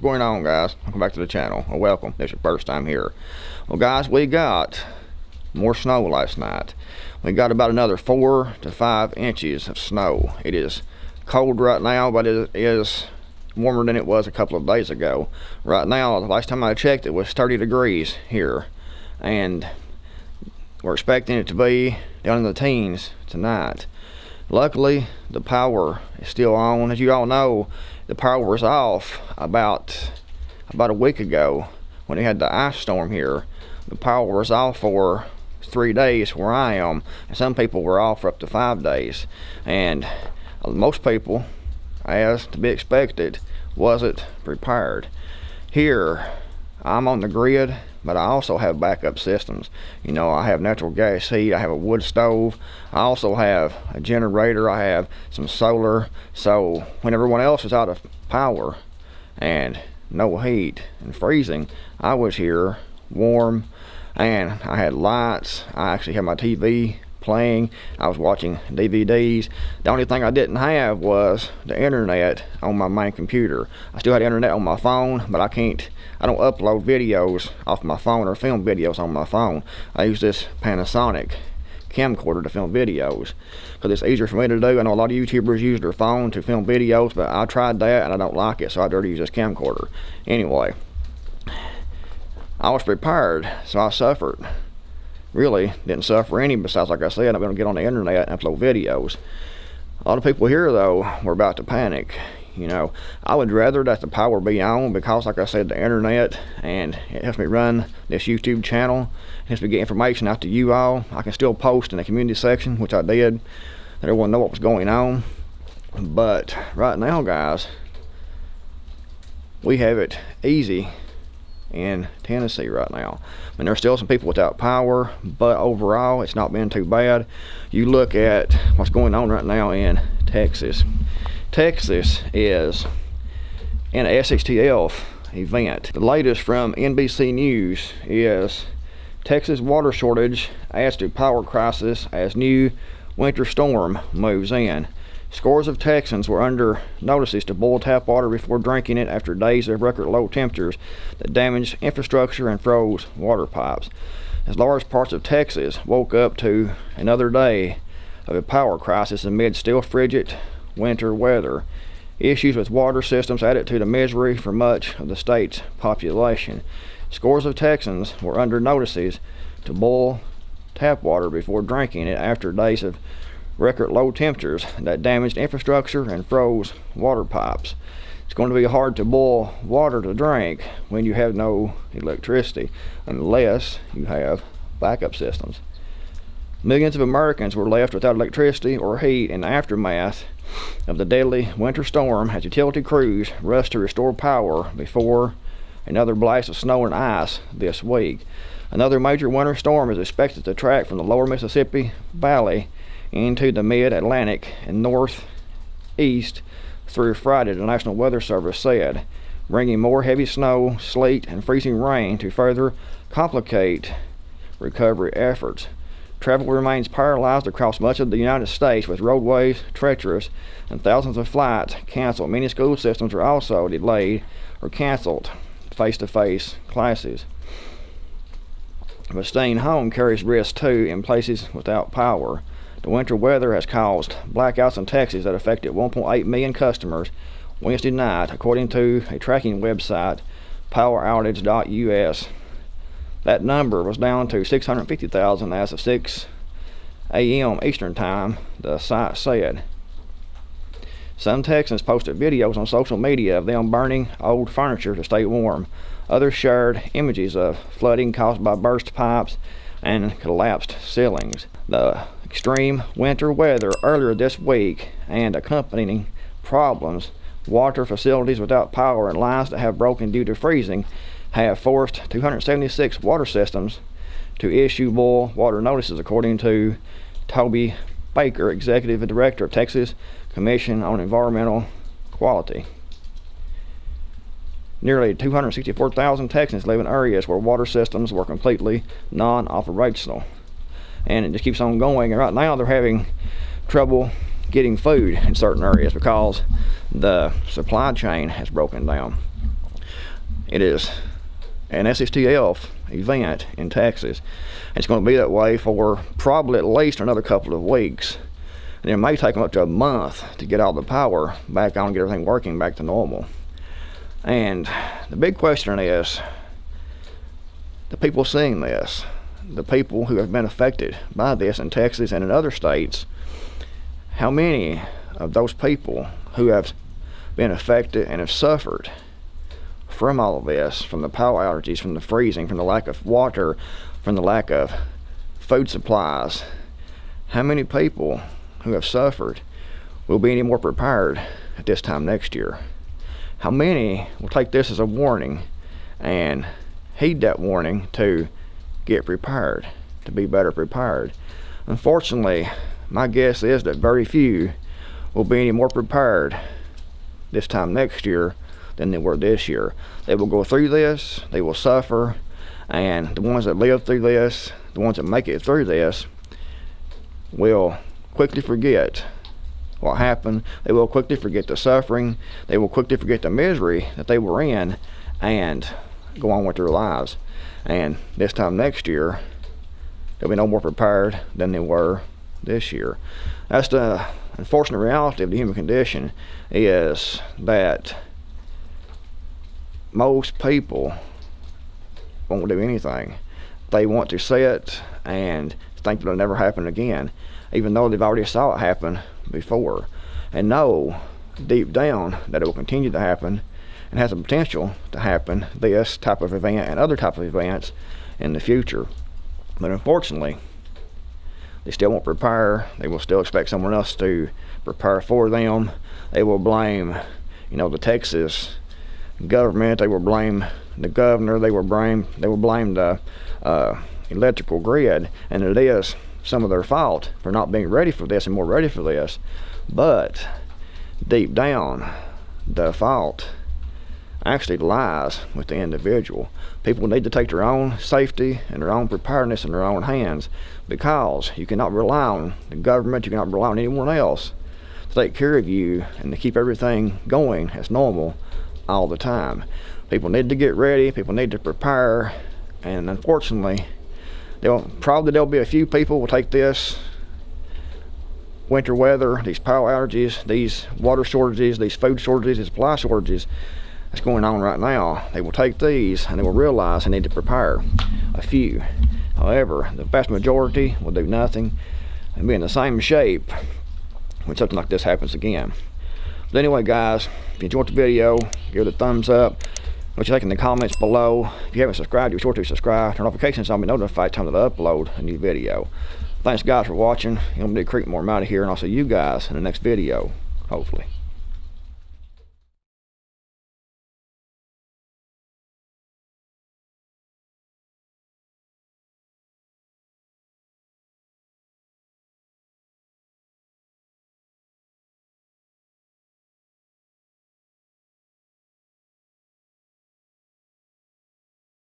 What's going on, guys? Welcome back to the channel, or welcome if it's your first time here. Well, guys, we got more snow last night. We got about another 4 to 5 inches of snow. It is cold right now, but it is warmer than it was a couple of days ago. Right now, the last time I checked, it was 30 degrees here, and we're expecting it to be down in the teens tonight. Luckily, the power is still on. As you all know, the power was off about a week ago when we had the ice storm here. The power was off for 3 days where I am, and some people were off for up to 5 days. And most people, as to be expected, wasn't prepared. Here, I'm on the grid, but I also have backup systems. You know, I have natural gas heat, I have a wood stove, I also have a generator, I have some solar. So when everyone else is out of power and no heat and freezing, I was here warm, and I had lights. I actually had my TV playing. I was watching DVDs. The only thing I didn't have was the internet on my main computer. I still had internet on my phone, but I don't upload videos off my phone or film videos on my phone. I use this Panasonic camcorder to film videos because it's easier for me to do. I know a lot of YouTubers use their phone to film videos, but I tried that and I don't like it, so I'd rather use this camcorder. Anyway, I was prepared, so I suffered. Really didn't suffer any, besides, like I said, I'm going to get on the internet and upload videos. A lot of people here, though, were about to panic. You know, I would rather that the power be on because, like I said, the internet, and it helps me run this YouTube channel. It helps me get information out to you all. I can still post in the community section, which I did, let everyone know what was going on. But right now, guys, we have it easy in Tennessee right now. I mean, there's still some people without power, but overall it's not been too bad. You look at what's going on right now in Texas. Texas is in an SXTF event. The latest from NBC News is Texas water shortage adds to power crisis as new winter storm moves in. Scores of Texans were under notices to boil tap water before drinking it after days of record low temperatures that damaged infrastructure and froze water pipes. As large parts of Texas woke up to another day of a power crisis amid still frigid winter weather, issues with water systems added to the misery for much of the state's population. Scores of Texans were under notices to boil tap water before drinking it after days of record low temperatures that damaged infrastructure and froze water pipes. It's going to be hard to boil water to drink when you have no electricity, unless you have backup systems. Millions of Americans were left without electricity or heat in the aftermath of the deadly winter storm as utility crews rushed to restore power before another blast of snow and ice this week. Another major winter storm is expected to track from the lower Mississippi Valley into the mid-Atlantic and northeast through Friday, the National Weather Service said, bringing more heavy snow, sleet, and freezing rain to further complicate recovery efforts. Travel remains paralyzed across much of the United States, with roadways treacherous and thousands of flights canceled. Many school systems are also delayed or canceled face-to-face classes. But staying home carries risks too in places without power. The winter weather has caused blackouts in Texas that affected 1.8 million customers Wednesday night, according to a tracking website, poweroutage.us. That number was down to 650,000 as of 6 a.m. Eastern Time, the site said. Some Texans posted videos on social media of them burning old furniture to stay warm. Others shared images of flooding caused by burst pipes and collapsed ceilings. The extreme winter weather earlier this week and accompanying problems, water facilities without power, and lines that have broken due to freezing have forced 276 water systems to issue boil water notices, according to Toby Baker, Executive Director of Texas Commission on Environmental Quality. Nearly 264,000 Texans live in areas where water systems were completely non-operational. And it just keeps on going. And right now they're having trouble getting food in certain areas because the supply chain has broken down. It is an SSTF event in Texas. It's going to be that way for probably at least another couple of weeks. And it may take them up to a month to get all the power back on and get everything working back to normal. And the big question is, the people seeing this, the people who have been affected by this in Texas and in other states, how many of those people who have been affected and have suffered from all of this, from the power outages, from the freezing, from the lack of water, from the lack of food supplies, how many people who have suffered will be any more prepared at this time next year? How many will take this as a warning and heed that warning to get prepared, to be better prepared? Unfortunately, my guess is that very few will be any more prepared this time next year than they were this year. They will go through this, they will suffer, and the ones that live through this, the ones that make it through this, will quickly forget what happened. They will quickly forget the suffering. They will quickly forget the misery that they were in and go on with their lives. And this time next year, they'll be no more prepared than they were this year. That's the unfortunate reality of the human condition, is that most people won't do anything. They want to sit and think it'll never happen again, even though they've already saw it happen before, and know deep down that it will continue to happen and has the potential to happen, this type of event and other type of events in the future. But unfortunately, they still won't prepare. They will still expect someone else to prepare for them. They will blame, the Texas government. They will blame the governor. They will blame the electrical grid, and it is some of their fault for not being ready for this and more ready for this. But deep down, the fault actually lies with the individual. People need to take their own safety and their own preparedness in their own hands, because you cannot rely on the government, you cannot rely on anyone else to take care of you and to keep everything going as normal all the time. People need to get ready, people need to prepare, and unfortunately, there'll be a few people will take this winter weather, these power outages, these water shortages, these food shortages, these supply shortages that's going on right now. They will take these and they will realize they need to prepare. A few. However, the vast majority will do nothing and be in the same shape when something like this happens again. But anyway, guys, if you enjoyed the video, give it a thumbs up. What you think in the comments below. If you haven't subscribed, be sure to subscribe. Turn notifications on, be notified time that I upload a new video. Thanks, guys, for watching. I'm going to do Creekmore. I'm out of here, and I'll see you guys in the next video, hopefully.